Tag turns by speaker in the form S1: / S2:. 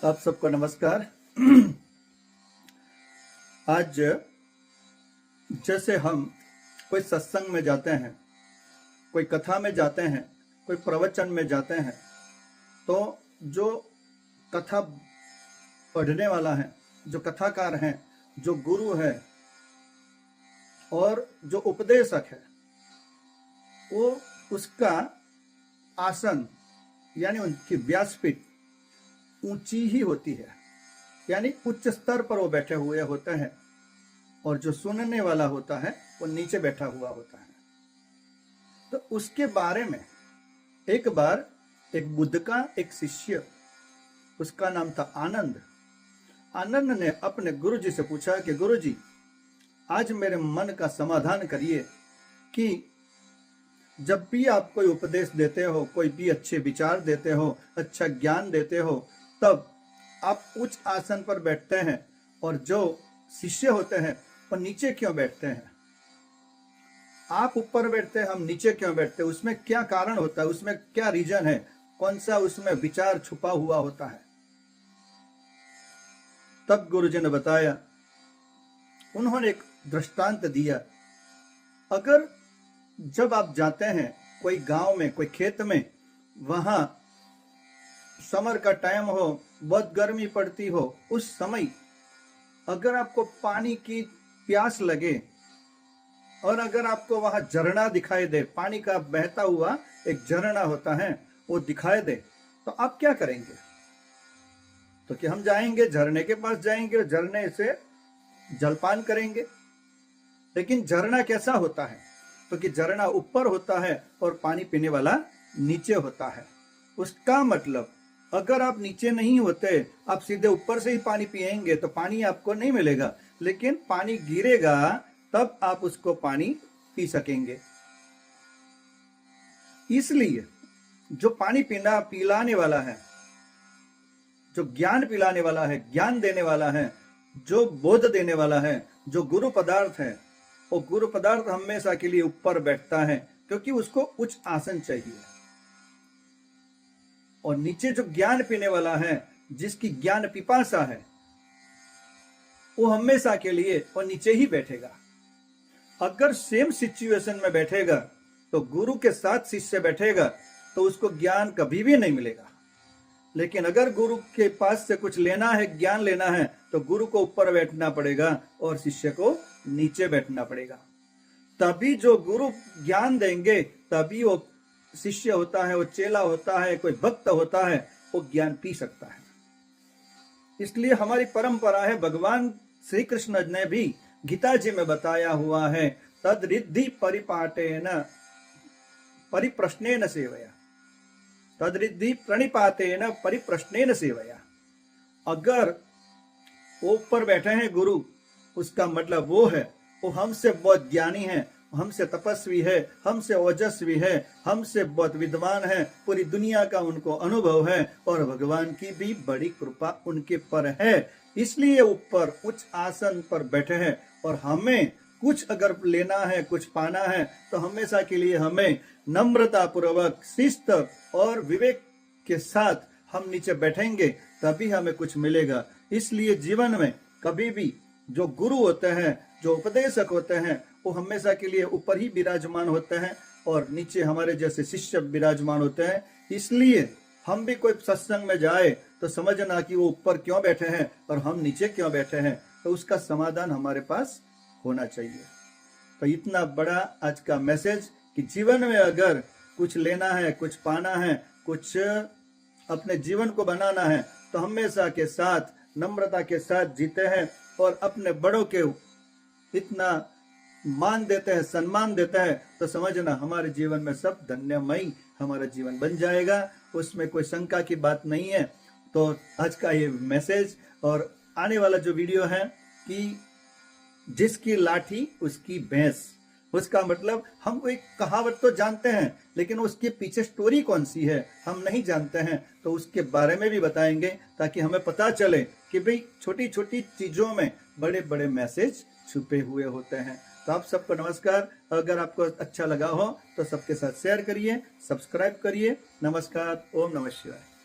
S1: आप सबको नमस्कार। आज जैसे हम कोई सत्संग में जाते हैं, कोई कथा में जाते हैं, कोई प्रवचन में जाते हैं, तो जो कथा पढ़ने वाला है, जो कथाकार है, जो गुरु है और जो उपदेशक है, वो उसका आसन यानी उनकी व्यासपीठ ऊंची ही होती है, यानी उच्च स्तर पर वो बैठे हुए होते हैं और जो सुनने वाला होता है वो नीचे बैठा हुआ होता है। तो उसके बारे में एक बार एक बुद्ध का एक शिष्य, उसका नाम था आनंद। आनंद ने अपने गुरुजी से पूछा कि गुरुजी, आज मेरे मन का समाधान करिए कि जब भी आप कोई उपदेश देते हो, कोई भी अच्छे विचार देते हो, अच्छा ज्ञान देते हो, तब आप उच्च आसन पर बैठते हैं और जो शिष्य होते हैं वो नीचे क्यों बैठते हैं? आप ऊपर बैठते हैं, हम नीचे क्यों बैठते हैं? उसमें क्या कारण होता है? उसमें क्या रीजन है? कौन सा उसमें विचार छुपा हुआ होता है? तब गुरुजी ने बताया, उन्होंने एक दृष्टांत दिया। अगर जब आप जाते हैं कोई गांव में, कोई खेत में, वहां समर का टाइम हो, बहुत गर्मी पड़ती हो, उस समय अगर आपको पानी की प्यास लगे और अगर आपको वहां झरना दिखाई दे, पानी का बहता हुआ एक झरना होता है, वो दिखाई दे, तो आप क्या करेंगे? तो कि हम जाएंगे, झरने के पास जाएंगे और झरने से जलपान करेंगे। लेकिन झरना कैसा होता है? तो कि झरना ऊपर होता है और पानी पीने वाला नीचे होता है। उसका मतलब अगर आप नीचे नहीं होते, आप सीधे ऊपर से ही पानी पिएंगे तो पानी आपको नहीं मिलेगा, लेकिन पानी गिरेगा तब आप उसको पानी पी सकेंगे। इसलिए जो पानी पिलाने वाला है, जो ज्ञान पिलाने वाला है, ज्ञान देने वाला है, जो बोध देने वाला है, जो गुरु पदार्थ है, वो गुरु पदार्थ हमेशा के लिए ऊपर बैठता है, क्योंकि उसको उच्च आसन चाहिए। और नीचे जो ज्ञान पीने वाला है, जिसकी ज्ञान पिपासा है, वो हमेशा के लिए वो नीचे ही बैठेगा। अगर सेम सिचुएशन में बैठेगा तो गुरु के साथ शिष्य बैठेगा तो उसको ज्ञान कभी भी नहीं मिलेगा। लेकिन अगर गुरु के पास से कुछ लेना है, ज्ञान लेना है, तो गुरु को ऊपर बैठना पड़ेगा और शिष्य को नीचे बैठना पड़ेगा। तभी जो गुरु ज्ञान देंगे, तभी वो शिष्य होता है, वो चेला होता है, कोई भक्त होता है, वो ज्ञान पी सकता है। इसलिए हमारी परंपरा है, भगवान श्री कृष्ण ने भी गीता जी में बताया हुआ है, तद रिद्धि परिपाटेन परिप्रश्नेन सेवया, तद रिद्धि प्रणिपातेन परिप्रश्नेन सेवया। अगर वो ऊपर बैठे हैं गुरु, उसका मतलब वो है वो हमसे बहुत ज्ञानी है, हमसे तपस्वी है, हमसे ओजस्वी है, हमसे बहुत विद्वान है, पूरी दुनिया का उनको अनुभव है और भगवान की भी बड़ी कृपा उनके पर है, इसलिए ऊपर उच्च आसन पर बैठे हैं। और हमें कुछ अगर लेना है, कुछ पाना है, तो हमेशा के लिए हमें नम्रता पूर्वक, शिस्त और विवेक के साथ हम नीचे बैठेंगे, तभी हमें कुछ मिलेगा। इसलिए जीवन में कभी भी जो गुरु होते हैं, जो उपदेशक होते हैं, वो हमेशा के लिए ऊपर ही विराजमान होते हैं और नीचे हमारे जैसे शिष्य विराजमान होते हैं। इसलिए हम भी कोई सत्संग में जाए तो समझना कि वो ऊपर क्यों बैठे हैं और हम नीचे क्यों बैठे हैं, तो उसका समाधान हमारे पास होना चाहिए। तो इतना बड़ा आज का मैसेज कि जीवन में अगर कुछ लेना है, कुछ पाना है, कुछ अपने जीवन को बनाना है, तो हमेशा के साथ नम्रता के साथ जीते हैं और अपने बड़ों के इतना मान देते हैं, सम्मान देते हैं, तो समझना हमारे जीवन में सब धन्यमयी हमारा जीवन बन जाएगा। उसमें कोई शंका की बात नहीं है। तो आज का ये मैसेज और आने वाला जो वीडियो है कि जिसकी लाठी उसकी भैंस, उसका मतलब हम एक कहावत तो जानते हैं, लेकिन उसके पीछे स्टोरी कौन सी है हम नहीं जानते हैं, तो उसके बारे में भी बताएंगे, ताकि हमें पता चले कि भाई छोटी छोटी चीजों में बड़े बड़े मैसेज छुपे हुए होते हैं। तो आप सबको नमस्कार। अगर आपको अच्छा लगा हो तो सबके साथ शेयर करिए, सब्सक्राइब करिए। नमस्कार। ओम नमः शिवाय।